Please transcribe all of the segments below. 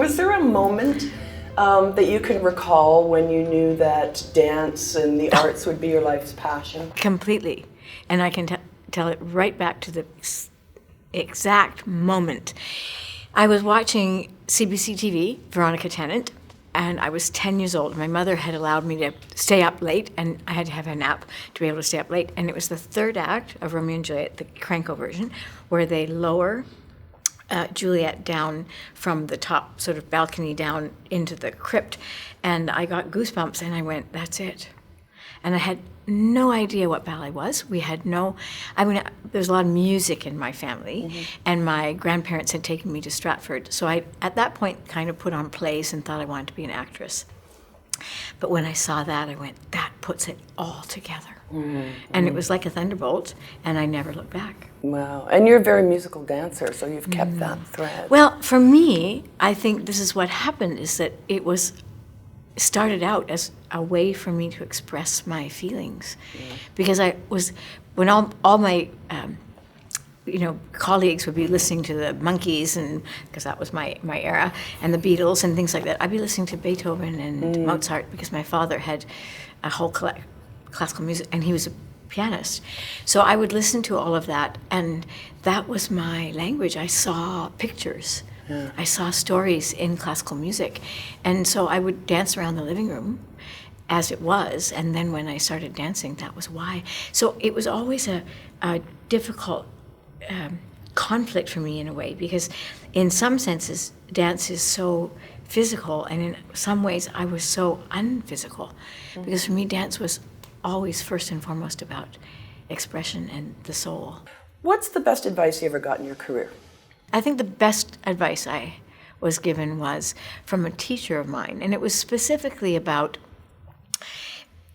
Was there a moment that you can recall when you knew that dance and the arts would be your life's passion? Completely. And I can tell it right back to the exact moment. I was watching CBC TV, Veronica Tennant, and I was 10 years old. My mother had allowed me to stay up late, and I had to have a nap to be able to stay up late. And it was the third act of Romeo and Juliet, the Cranko version, where they lower Juliet down from the top sort of balcony down into the crypt. And I got goosebumps, and I went, that's it. And I had no idea what ballet was. We had there's a lot of music in my family, and my grandparents had taken me to Stratford. So I, at that point, kind of put on plays and thought I wanted to be an actress. But when I saw that, I went, that puts it all together. And it was like a thunderbolt, and I never looked back. Wow. And you're a very musical dancer, so you've kept that thread. Well, for me, I think this is what happened, is that it started out as a way for me to express my feelings, because when all my colleagues would be listening to the Monkees, and because that was my era, and the Beatles and things like that, I'd be listening to Beethoven and Mozart, because my father had a whole classical music, and he was a pianist. So I would listen to all of that, and that was my language. I saw pictures. Yeah. I saw stories in classical music, and so I would dance around the living room as it was, and then when I started dancing, that was why. So it was always a difficult conflict for me in a way, because in some senses, dance is so physical, and in some ways, I was so unphysical, because for me, dance was always first and foremost about expression and the soul. What's the best advice you ever got in your career? I think the best advice I was given was from a teacher of mine, and it was specifically about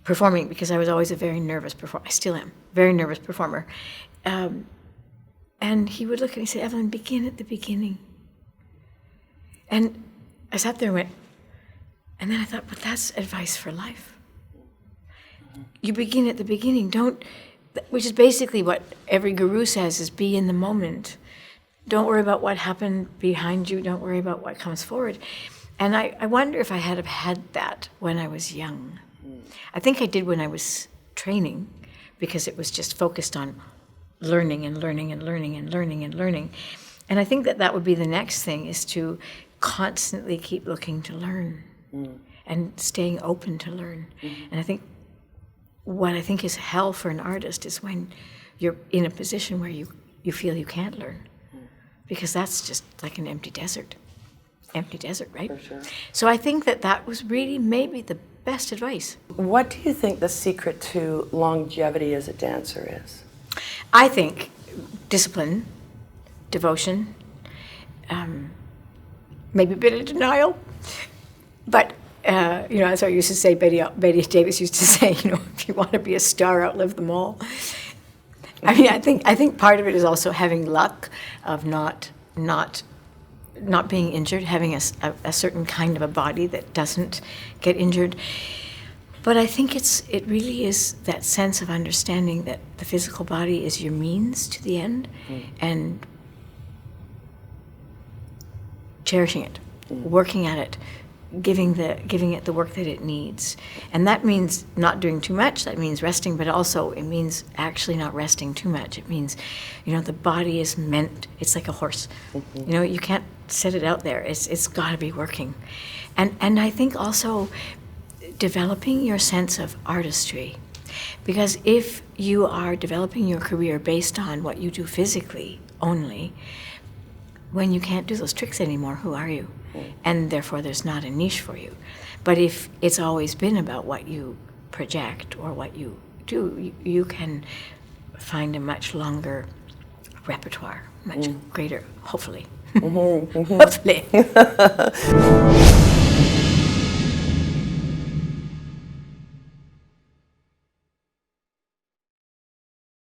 performing, because I was always a very nervous performer. I still am, very nervous performer. And he would look at me and say, Evelyn, begin at the beginning. And I sat there and went, and then I thought, but that's advice for life. You begin at the beginning, which is basically what every guru says, is be in the moment. Don't worry about what happened behind you. Don't worry about what comes forward. And I wonder if I had had that when I was young. I think I did when I was training, because it was just focused on learning and learning and learning and learning and learning. And I think that would be the next thing, is to constantly keep looking to learn and staying open to learn. And I think what I think is hell for an artist is when you're in a position where you feel you can't learn. Because that's just like an empty desert, right? For sure. So I think that was really maybe the best advice. What do you think the secret to longevity as a dancer is? I think discipline, devotion, maybe a bit of denial, but as I used to say, Betty Davis used to say, if you want to be a star, outlive them all. I mean, I think part of it is also having luck of not being injured, having a certain kind of a body that doesn't get injured. But I think it really is that sense of understanding that the physical body is your means to the end, and cherishing it, working at it, giving it the work that it needs. And that means not doing too much, that means resting, but also it means actually not resting too much. It means, the body is meant, it's like a horse. You can't set it out there. It's got to be working. And I think also developing your sense of artistry. Because if you are developing your career based on what you do physically only, when you can't do those tricks anymore, who are you? And therefore there's not a niche for you. But if it's always been about what you project or what you do, you can find a much longer repertoire, much greater, hopefully. Hopefully.